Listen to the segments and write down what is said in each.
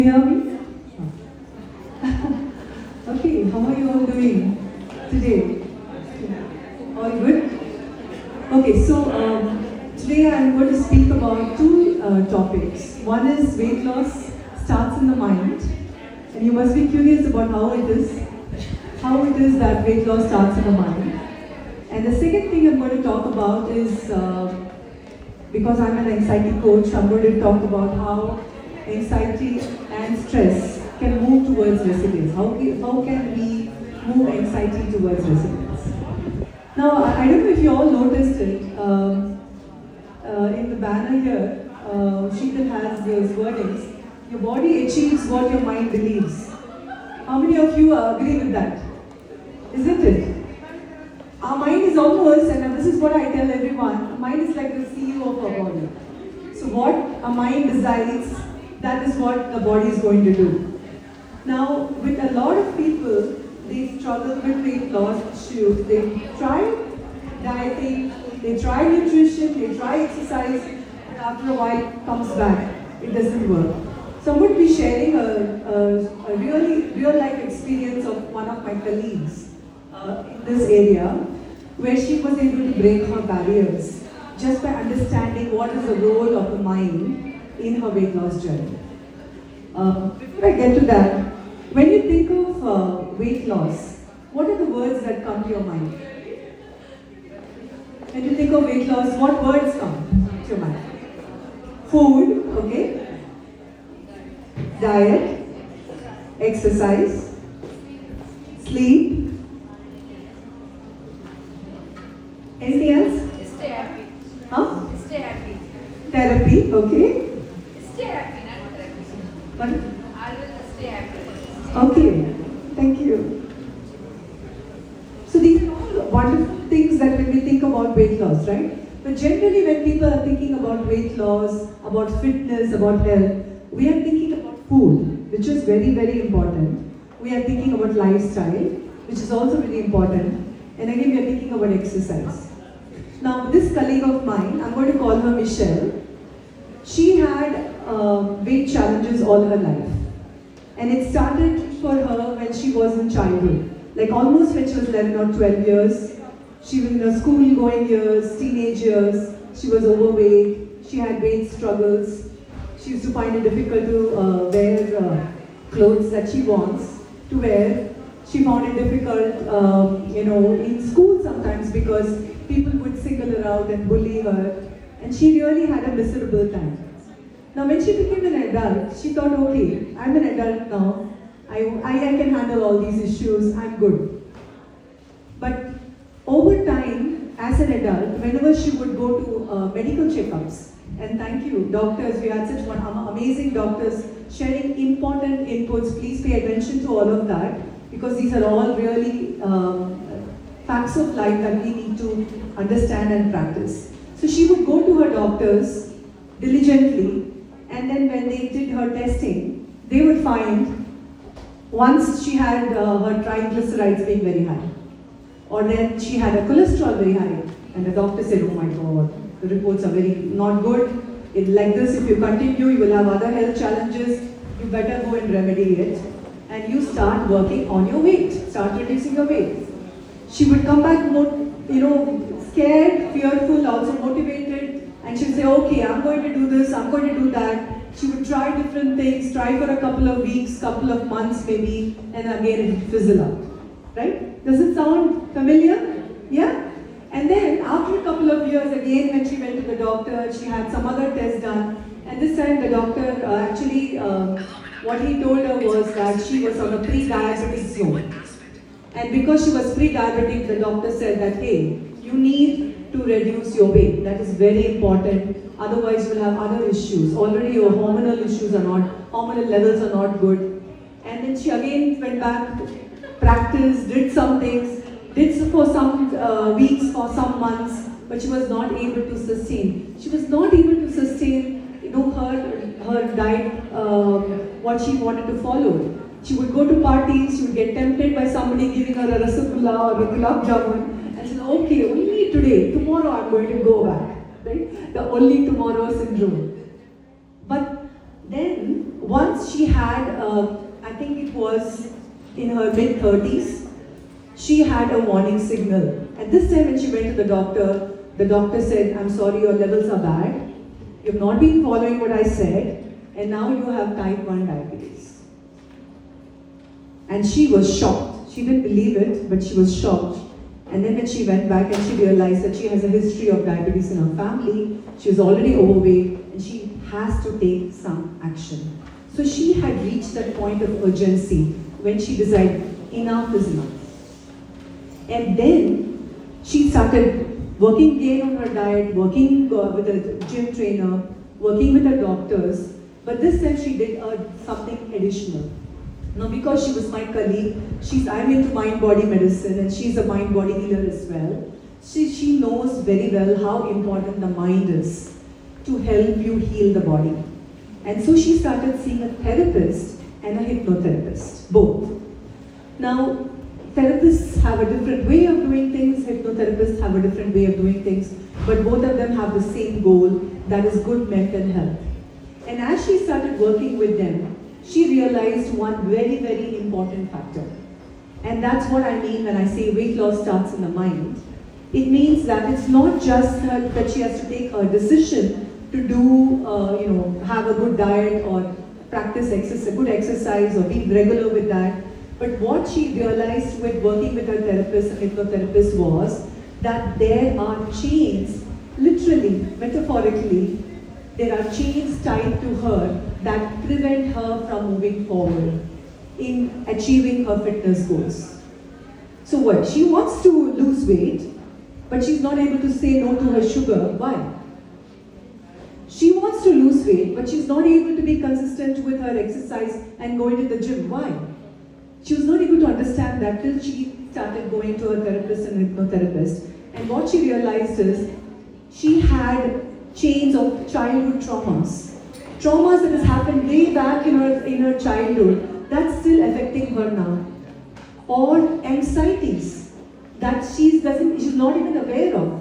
Hear me? Okay, how are you all doing today? All good? Okay, so today I'm going to speak about two topics. One is weight loss starts in the mind, and you must be curious about how it is that weight loss starts in the mind. And the second thing I'm going to talk about is because I'm an anxiety coach, I'm going to talk about how anxiety and stress can move towards resilience. How can we move anxiety towards resilience? Now, I don't know if you all noticed it. In the banner here, Sheetal has those wordings. Your body achieves what your mind believes. How many of you agree with that? Isn't it? Our mind is almost, and this is what I tell everyone, our mind is like the CEO of our body. So what our mind decides, that is what the body is going to do. Now, with a lot of people, they struggle with weight loss issues. They try dieting, they try nutrition, they try exercise, and after a while it comes back. It doesn't work. So I'm going to be sharing a really real-life experience of one of my colleagues in this area, where she was able to break her barriers just by understanding what is the role of the mind in her weight loss journey. Before I get to that, when you think of weight loss, what are the words that come to your mind? When you think of weight loss, what words come to your mind? Food, okay? Diet, exercise, sleep. Anything else? Stay happy. Huh? Stay happy. Therapy, okay. Stay happy, not therapy. Pardon? I will stay happy. Okay, thank you. So these are all wonderful things that when we think about weight loss, right? But generally when people are thinking about weight loss, about fitness, about health, we are thinking about food, which is very, very important. We are thinking about lifestyle, which is also very important. And again, we are thinking about exercise. Now, this colleague of mine, I'm going to call her Michelle. She had weight challenges all her life. And it started for her when she was in childhood. Like almost when she was 11 or 12 years. She was in her school going years, teenage years. She was overweight. She had weight struggles. She used to find it difficult to wear clothes that she wants to wear. She found it difficult, in school sometimes because people would single her out and bully her. And she really had a miserable time. Now when she became an adult, she thought, okay, I'm an adult now. I can handle all these issues, I'm good. But over time, as an adult, whenever she would go to medical checkups, and thank you, doctors, we had such amazing doctors sharing important inputs. Please pay attention to all of that, because these are all really facts of life that we need to understand and practice. So she would go to her doctors diligently, and then when they did her testing, they would find once she had her triglycerides being very high, or then she had a cholesterol very high, and the doctor said, oh my God, the reports are very not good. Like this, if you continue, you will have other health challenges. You better go and remedy it. And you start working on your weight, start reducing your weight. She would come back more, scared, fearful, also motivated, and she would say, okay, I'm going to do this, I'm going to do that. She would try different things, try for a couple of weeks, couple of months maybe, and again it would fizzle out. Right? Does it sound familiar? Yeah? And then after a couple of years again, when she went to the doctor, she had some other tests done, and this time the doctor what he told her was that she was on a pre-diabetic zone. And because she was pre-diabetic, the doctor said that, hey, you need to reduce your weight. That is very important. Otherwise, you will have other issues. Already your hormonal levels are not good. And then she again went back, practiced, did some things, did for some weeks, for some months, but she was not able to sustain. She was not able to sustain her diet, what she wanted to follow. She would go to parties, she would get tempted by somebody giving her a rasgulla or a gulab jamun, and she said, okay, only today, tomorrow I'm going to go back. Right? The only tomorrow syndrome. But then once she had, I think it was in her mid-30s, she had a warning signal. And this time when she went to the doctor said, I'm sorry, your levels are bad. You've not been following what I said, and now you have type 1 diabetes. And she was shocked. She didn't believe it, but she was shocked. And then when she went back and she realized that she has a history of diabetes in her family, she was already overweight, and she has to take some action. So she had reached that point of urgency when she decided, enough is enough. And then she started working again on her diet, working with a gym trainer, working with her doctors, but this time she did something additional. Now, because she was my colleague, I'm into mind-body medicine and she's a mind-body healer as well. She knows very well how important the mind is to help you heal the body. And so she started seeing a therapist and a hypnotherapist, both. Now, therapists have a different way of doing things, hypnotherapists have a different way of doing things, but both of them have the same goal, that is good mental health. And as she started working with them, she realized one very, very important factor. And that's what I mean when I say weight loss starts in the mind. It means that it's not just that she has to take a decision to do, have a good diet or practice exercise, good exercise or be regular with that. But what she realized with working with her therapist and hypnotherapist was that there are chains, literally, metaphorically, there are chains tied to her that prevent her from moving forward in achieving her fitness goals. So what? She wants to lose weight, but she's not able to say no to her sugar. Why? She wants to lose weight, but she's not able to be consistent with her exercise and going to the gym. Why? She was not able to understand that till she started going to her therapist and hypnotherapist. And what she realized is she had chains of childhood traumas that has happened way back in her childhood, that's still affecting her now. Or anxieties that she's not even aware of.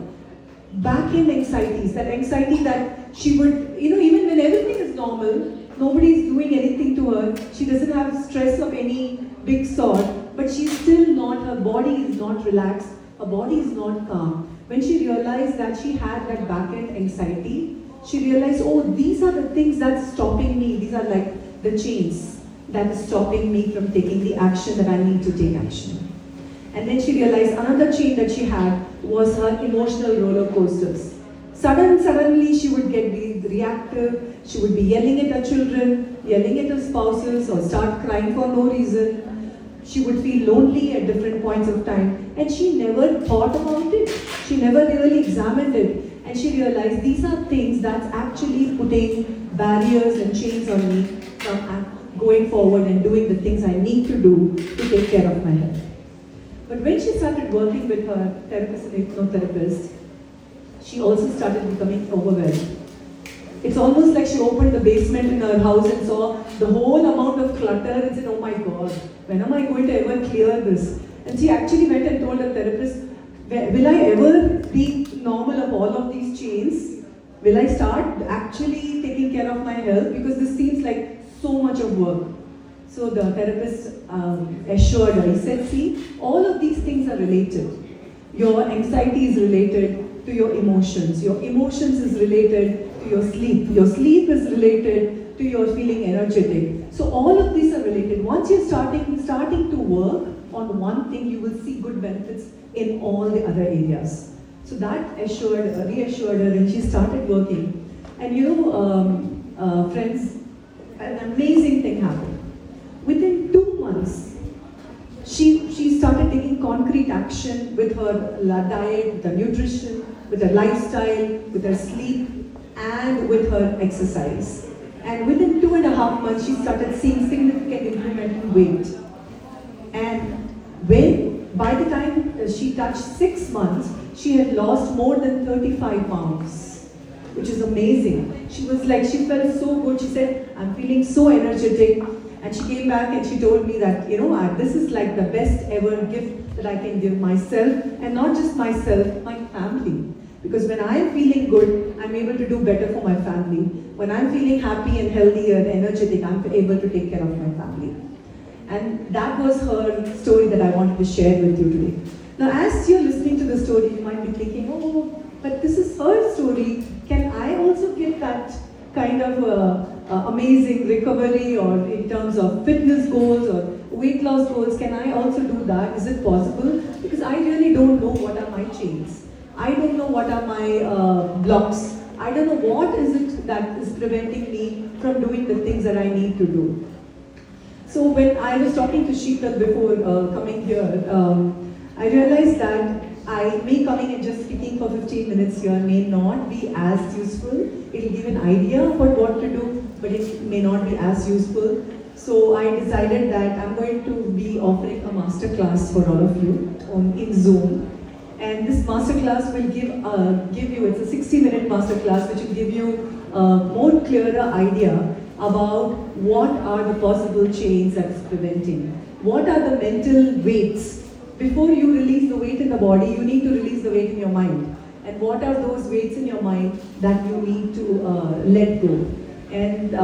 Back-end anxieties, that anxiety that she would, even when everything is normal, nobody is doing anything to her, she doesn't have stress of any big sort, but she's still not, her body is not relaxed, her body is not calm. When she realized that she had that back-end anxiety, she realized, oh, these are the things that's stopping me. These are like the chains that is stopping me from taking the action that I need to take action. And then she realized another chain that she had was her emotional roller coasters. Suddenly she would get reactive, she would be yelling at her children, yelling at her spouses, or start crying for no reason. She would feel lonely at different points of time, and she never thought about it. She never really examined it. And she realized these are things that's actually putting barriers and chains on me from going forward and doing the things I need to do to take care of my health. But when she started working with her therapist and hypnotherapist, she also started becoming overwhelmed. It's almost like she opened the basement in her house and saw the whole amount of clutter and said, oh my God, when am I going to ever clear this? And she actually went and told her therapist, will I ever be normal of all of these chains? Will I start actually taking care of my health? Because this seems like so much of work. So the therapist assured her, he said, see, all of these things are related. Your anxiety is related to your emotions. Your emotions is related to your sleep. Your sleep is related to your feeling energetic. So all of these are related. Once you're starting to work on one thing, you will see good benefits in all the other areas. So that reassured her, and she started working. And friends, an amazing thing happened. Within 2 months, she started taking concrete action with her diet, with her nutrition, with her lifestyle, with her sleep, and with her exercise. And within 2.5 months, she started seeing significant improvement in weight. And by the time she touched 6 months, she had lost more than 35 pounds, which is amazing. She felt so good. She said, I'm feeling so energetic. And she came back and she told me that, this is like the best ever gift that I can give myself, and not just myself, my family. Because when I'm feeling good, I'm able to do better for my family. When I'm feeling happy and healthy and energetic, I'm able to take care of my family. And that was her story that I wanted to share with you today. Now, as you're listening to the story, you might be thinking, oh, but this is her story. Can I also get that kind of amazing recovery, or in terms of fitness goals or weight loss goals? Can I also do that? Is it possible? Because I really don't know what are my chains. I don't know what are my blocks. I don't know what is it that is preventing me from doing the things that I need to do. So when I was talking to Sheetal before coming here, I realized that me coming and just speaking for 15 minutes here may not be as useful. It will give an idea about what to do, but it may not be as useful. So I decided that I'm going to be offering a masterclass for all of you in Zoom. And this masterclass will give you, it's a 60-minute masterclass which will give you a more clearer idea about what are the possible chains that is preventing. What are the mental weights? Before you release the weight in the body, you need to release the weight in your mind. And what are those weights in your mind that you need to let go? And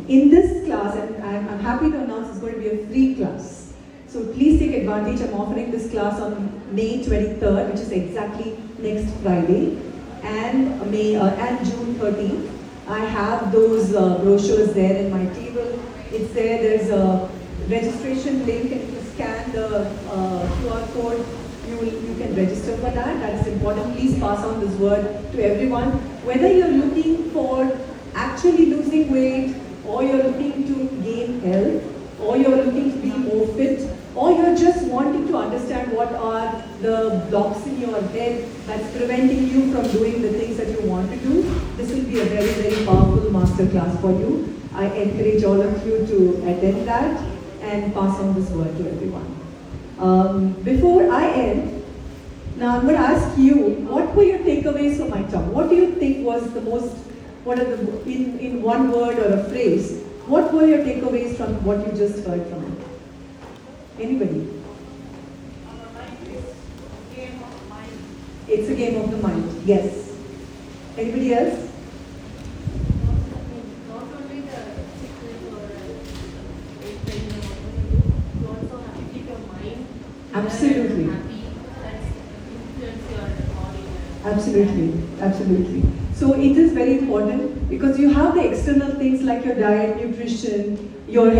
in this class, and I'm happy to announce it's going to be a free class. So please take advantage. I'm offering this class on May 23rd, which is exactly next Friday, and June 13th. I have those brochures there in my table. It's there. There's a registration link, and if you scan the QR code, you can register for that. That is important. Please pass on this word to everyone. Whether you're looking for actually losing weight, or you're looking to gain health, or you're looking to be more fit, or you're just wanting to understand what are the blocks in your head that's preventing you from doing the things that you want to do, this will be a very, very powerful masterclass for you. I encourage all of you to attend that and pass on this word to everyone. Before I end, now I'm going to ask you, what were your takeaways from my talk? What do you think was the most, in one word or a phrase, what were your takeaways from what you just heard from me? Anybody? It's a game of the mind. Yes. Anybody else? Not only the sickness or weight training, you also have to keep your mind Absolutely. happy. That's influence your body. Absolutely. Absolutely. So it is very important, because you have the external things like your diet, nutrition, you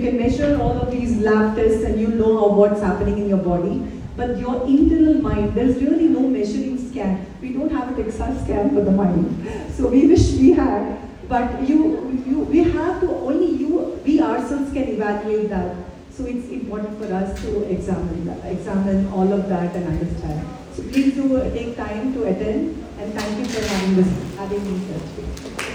can measure all of these lab tests and you know what's happening in your body. But your internal mind, there's really no measuring scan. We don't have a Texas scan for the mind. So we wish we had, but we have to, we ourselves can evaluate that. So it's important for us to examine all of that and understand. So please do take time to attend, and thank you for having me here today.